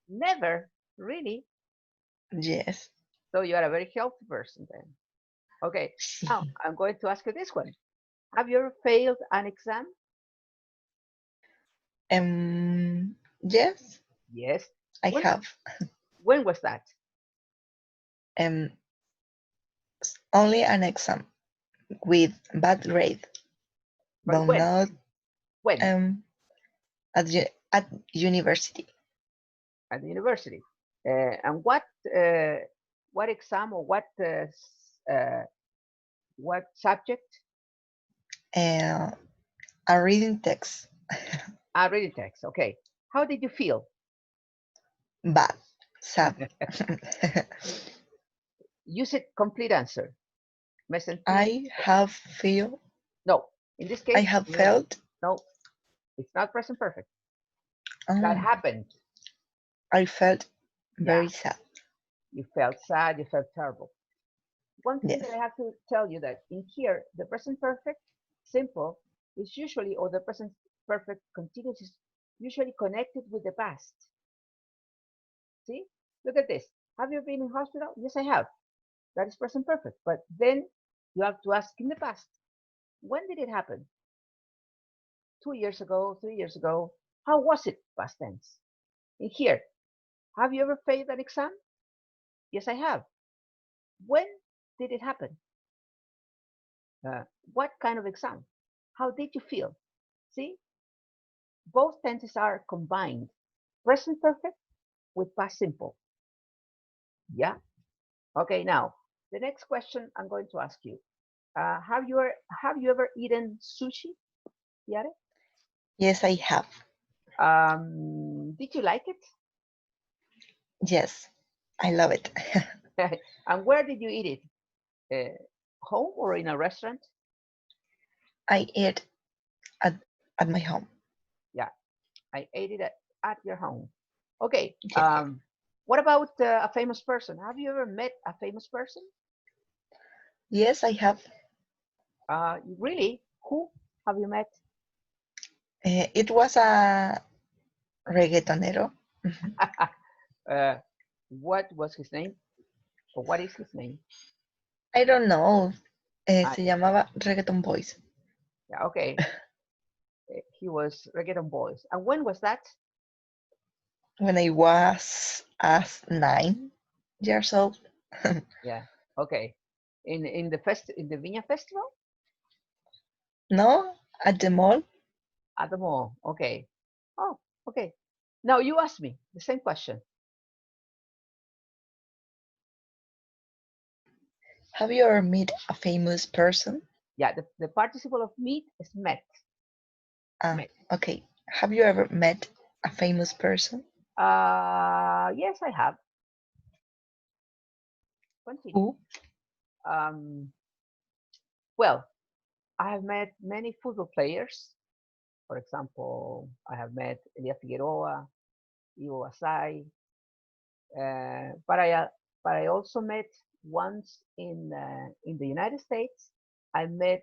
Never, really. Yes. So you are a very healthy person then. Okay. Now Sí. I'm going to ask you this one. Have you ever failed an exam? Yes, Yes. I When have. when was that? Um, Only an exam with bad grade, But but when? not When? um at university. At the university. And what exam or uh, what subject? Uh, a reading text. Ah, reading text. Okay. How did you feel? Bad, sad. Use it complete answer. Me sentí. I have feel. No. In this I case, have remember. felt. No, it's not present perfect. That Um, happened. I felt Yeah. very sad. You felt sad. You felt terrible. One thing Yes. that I have to tell you that in here, the present perfect simple is usually, or the present perfect continuous is usually connected with the past. See? Look at this. Have you been in hospital? Yes, I have. That is present perfect. But then you have to ask in the past, when did it happen? 2 years ago, 3 years ago. How was it? Past tense. In here, have you ever failed an exam? Yes, I have. When did it happen? What kind of exam? How did you feel? See, both tenses are combined. Present perfect with past simple. Yeah? Okay, now, the next question I'm going to ask you. Have you ever eaten sushi? Yare? Yes, I have. Did you like it? Yes, I love it. And where did you eat it? Home or in a restaurant? I eat at, at my home. Yeah, I ate it at your home. Okay. Yes. What about a famous person? Have you ever met a famous person? Yes, I have. Really? Who have you met? It was a reggaetonero. Mhm. uh, what was his name? Or what is his name? I don't know. Ah, Se llamaba Reggaeton Boys. yeah, okay. He was Reggaeton Boys. And when was that? When I was as 9 years old. Yeah. Okay. In the Viña Festival No, at the mall. at the mall. Okay. Oh, okay. Now you ask me the same question. Have you ever met a famous person? Yeah, the participle of meet is met. Ah, Met. okay. Have you ever met a famous person? Yes, I have. Continue. Who? Um, well, I have met many football players. For example, I have met Elia Figueroa, Ivo Asai, but I also met once in the United States. I met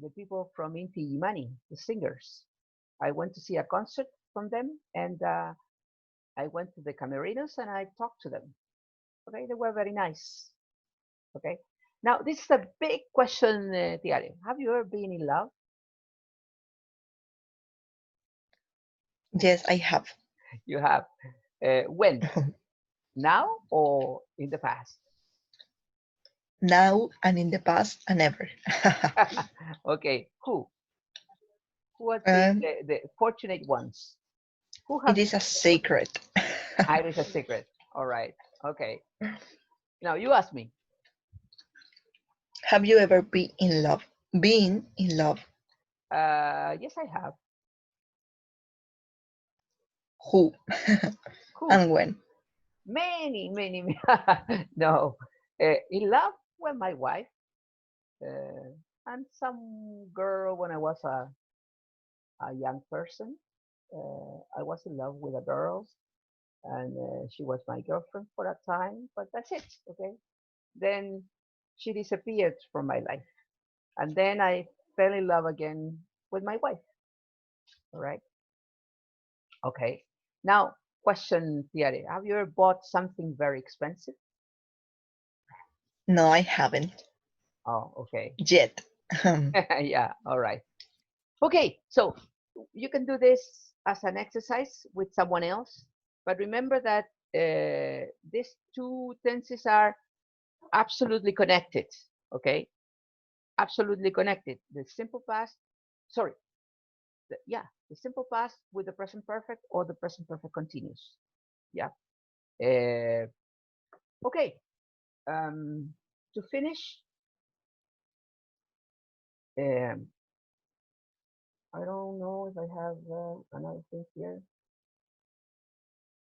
the people from Inti Illimani, the singers. I went to see a concert from them, and I went to the Camerinos and I talked to them. Okay, they were very nice. Okay, now this is a big question, Tiare. Have you ever been in love? Yes, I have. You have. When? Now or in the past? Now and in the past and ever. Okay, who? Who has been um, the fortunate ones? Who it have is a secret. it is a secret. All right. Okay. Now you ask me. Have you ever been in love? Been in love? Yes, I have. Who Who? and when? Many, many. No. In love with my wife and some girl when I was a young person. I was in love with a girl. and she was my girlfriend for a time, but that's it. Okay. Then she disappeared from my life, and then I fell in love again with my wife. All right. Okay. Now, question, Thierry, have you ever bought something very expensive? No, I haven't Oh, okay. yet. Yeah. All right. Okay. So you can do this as an exercise with someone else, but remember that these two tenses are absolutely connected. Okay. Absolutely connected. The simple past, sorry, the simple past with the present perfect or the present perfect continuous. Yeah. Okay. To finish, um, I don't know if I have another thing here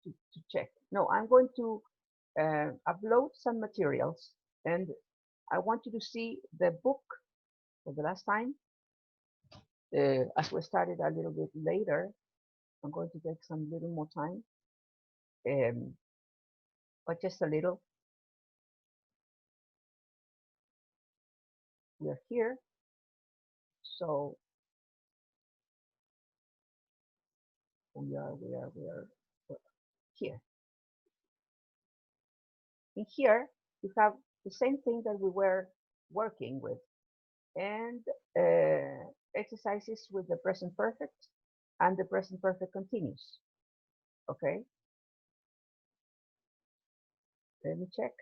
to check. No, I'm going to upload some materials, and I want you to see the book for the last time. As we started a little bit later, I'm going to take some little more time, but just a little. We are here, so we are here. In here, we have the same thing that we were working with, and exercises with the present perfect and the present perfect continuous. Okay, let me check.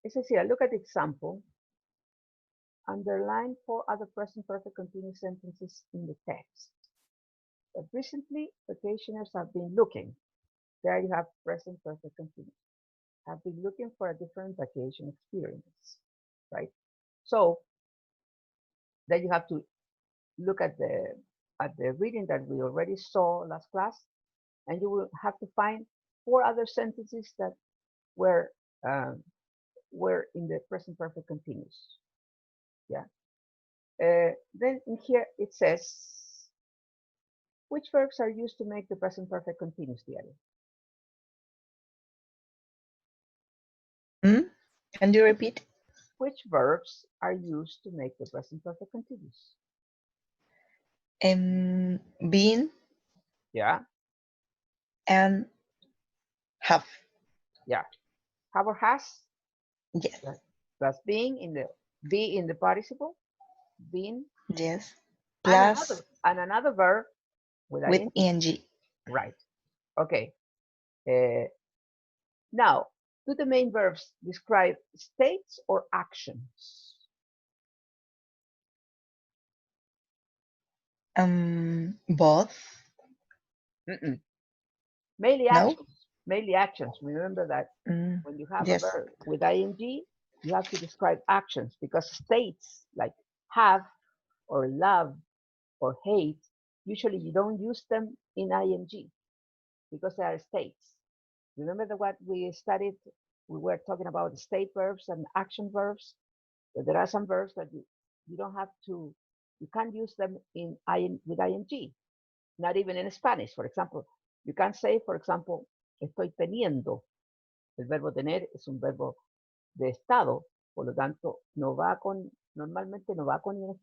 It says here, look at the example. Underline 4 other present perfect continuous sentences in the text. But recently, vacationers have been looking. There you have present perfect continuous. Have been looking for a different vacation experience, right? So then you have to look at the reading that we already saw last class, and you will have to find 4 other sentences that were in the present perfect continuous. Yeah. Then in here it says, which verbs are used to make the present perfect continuous, Diary? Can you repeat? Which verbs are used to make the present perfect continuous? Been. Yeah. And have. Yeah. Have or has? Yes. Plus being in the be in the participle. Been. Yes. Plus. And another verb with ing. Right. Okay. Now, do the main verbs describe states or actions? Both. Mainly No? actions. Mainly actions. Remember that when you have a verb with ing, you have to describe actions, because states like have or love or hate, usually you don't use them in ing because they are states. Remember that what we studied, we were talking about state verbs and action verbs. But there are some verbs that you don't have to, you can't use them with ing, not even in Spanish. For example, you can say, for example, estoy teniendo. El verbo tener es un verbo de estado, por lo tanto, normalmente no va con ing.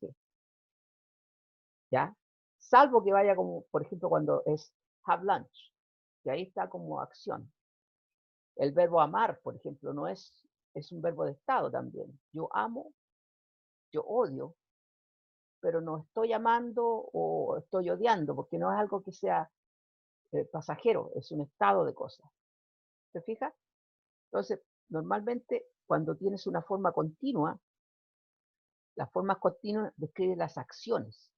¿Ya? Salvo que vaya como, por ejemplo, cuando es have lunch, que ahí está como acción. El verbo amar, por ejemplo, no es un verbo de estado también. Yo amo, yo odio, pero no estoy amando o estoy odiando, porque no es algo que sea pasajero, es un estado de cosas. ¿Te fijas? Entonces, normalmente cuando tienes una forma continua, las formas continuas describen las acciones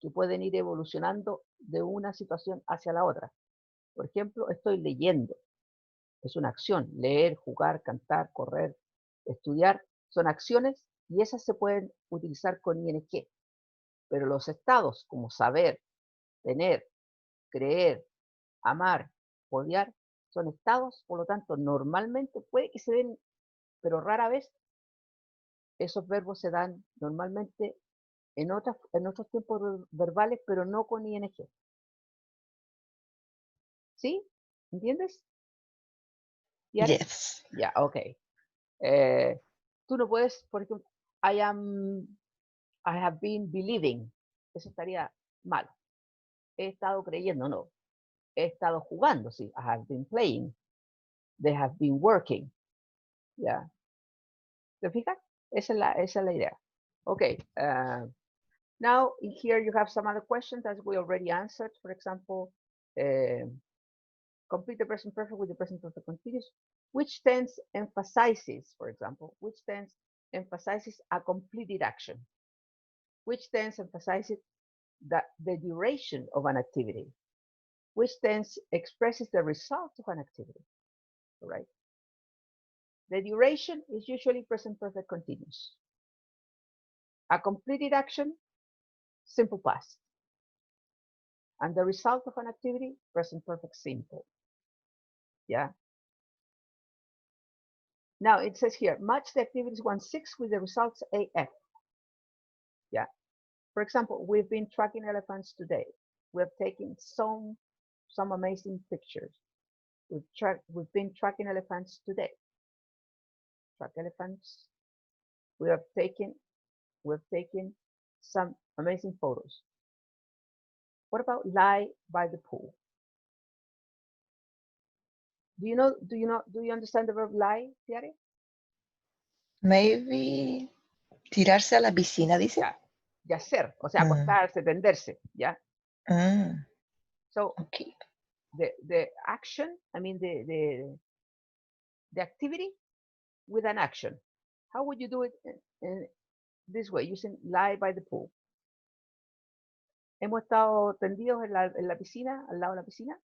que pueden ir evolucionando de una situación hacia la otra. Por ejemplo, estoy leyendo. Es una acción. Leer, jugar, cantar, correr, estudiar, son acciones y esas se pueden utilizar con ing. Pero los estados como saber, tener, creer, amar, odiar, son estados, por lo tanto, normalmente puede que se den, pero rara vez esos verbos se dan normalmente en otros tiempos verbales, pero no con ing. ¿Sí? ¿Entiendes? ¿Yare? Yes. Ya, ok. Tú no puedes, por ejemplo, I have been believing. Eso estaría malo. He estado creyendo, no. He estado jugando, sí. I have been playing. They have been working. Ya. ¿Te fijas? Esa es la idea. Okay. Now, in here you have some other questions that we already answered. For example, complete the present perfect with the present perfect continuous. Which tense emphasizes, for example, which tense emphasizes a completed action? Which tense emphasizes the duration of an activity? Which tense expresses the result of an activity? All right. The duration is usually present perfect continuous. A completed action, simple past. And the result of an activity, present perfect simple. Yeah. Now it says here, match the activities 1-6 with the results AF. Yeah. For example, we've been tracking elephants today. We have taken some amazing pictures. We've been tracking elephants today. Track elephants. We've taken some amazing photos. What about lie by the pool? Do you understand the verb lie, Tiare? Maybe tirarse a la piscina, dice. Yeah. Yacer, o sea, acostarse, tenderse, ¿ya? So, okay. The action, I mean the activity with an action. How would you do it in this way, using lie by the pool? ¿Hemos estado tendidos en la piscina, al lado de la piscina?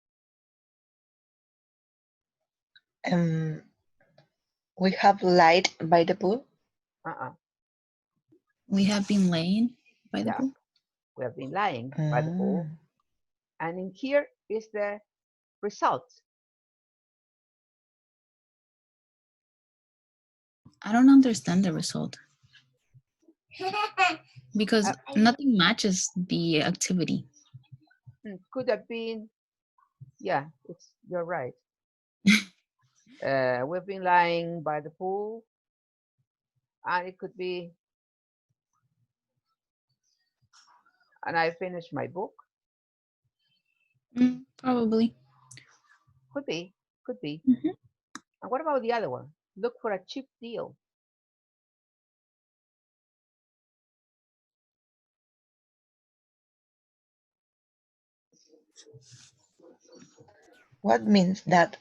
We have lied by the pool. We have been laying by the pool. We have been lying by the pool. And in here is the result. I don't understand the result. Because nothing matches the activity. Could have been, yeah, you're right. We've been lying by the pool. And it could be, and I finished my book. Probably. Could be. And what about the other one? Look for a cheap deal. What means that?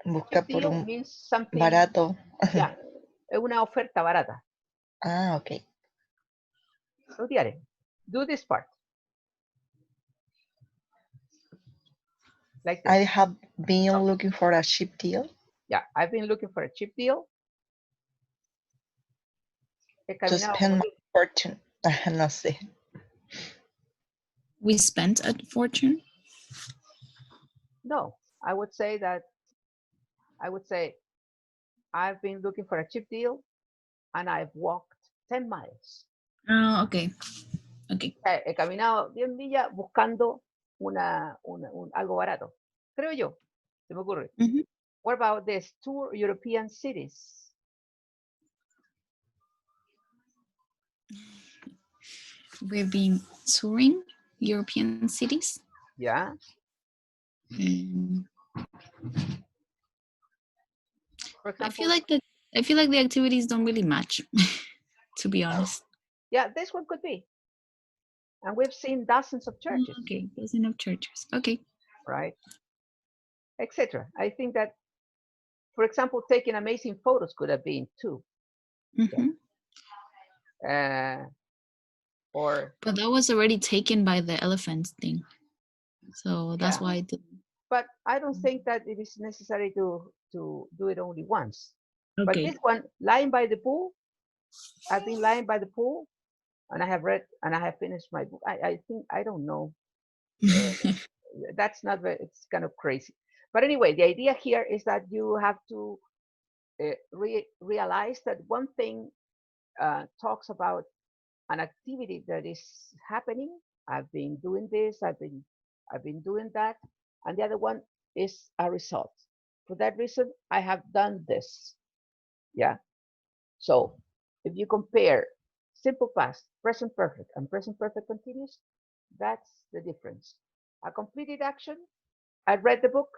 Busca por un means something barato. Yeah, es una oferta barata. Okay. So, Tiare, do this part. Like this. I have been looking for a cheap deal. Yeah, I've been looking for a cheap deal. To spend my fortune. No sé. We spent a fortune? No, I would say I've been looking for a cheap deal and I've walked 10 miles. Oh, okay. Okay. He caminado 10 millas buscando algo barato. Creo yo. Se me ocurre. What about this? Tour European cities. We've been touring European cities. Yeah. For example, I feel like the activities don't really match, to be honest. Yeah, this one could be. And we've seen dozens of churches. Okay, dozens of churches. Okay. Right. Etc. I think that, for example, taking amazing photos could have been too. But that was already taken by the elephant thing. So that's why I didn't. But I don't think that it is necessary to do it only once. Okay. But this one, lying by the pool, I've been lying by the pool and I have read and I have finished my book. I think, I don't know. That's not very, it's kind of crazy. But anyway, the idea here is that you have to realize that one thing talks about an activity that is happening. I've been doing this. I've been doing that, and the other one is a result. For that reason, I have done this. Yeah. So if you compare simple past, present perfect, and present perfect continuous, that's the difference. A completed action, I read the book,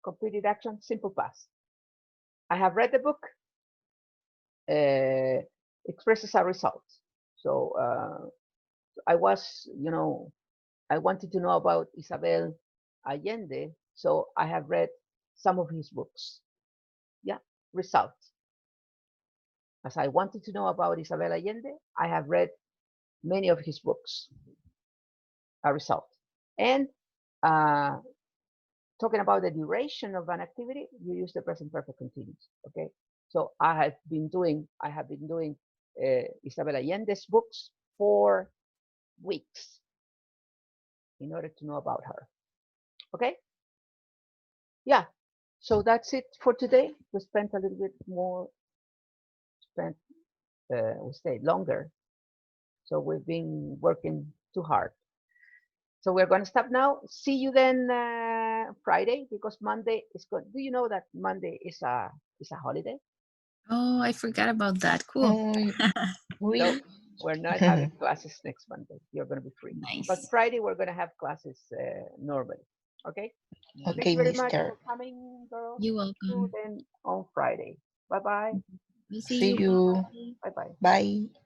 completed action, simple past. I have read the book, expresses a result. So I was, I wanted to know about Isabel Allende, so I have read some of his books. Yeah, result. As I wanted to know about Isabel Allende, I have read many of his books. A result. And talking about the duration of an activity, you use the present perfect continuous. Okay. So I have been doing Isabel Allende's books for weeks in order to know about her. Okay. Yeah. So that's it for today. We spent a little bit more. We stayed longer. So we've been working too hard. So we're going to stop now. See you then Friday, because Monday is good. Do you know that Monday is a holiday? Oh, I forgot about that. Cool. So we're not having classes next Monday. You're going to be free. Nice. But Friday we're going to have classes normally. Okay. Okay, Thank you very much mister. for coming, girls. You're welcome. See you then on Friday. Bye bye. We'll See you. Bye bye. Bye.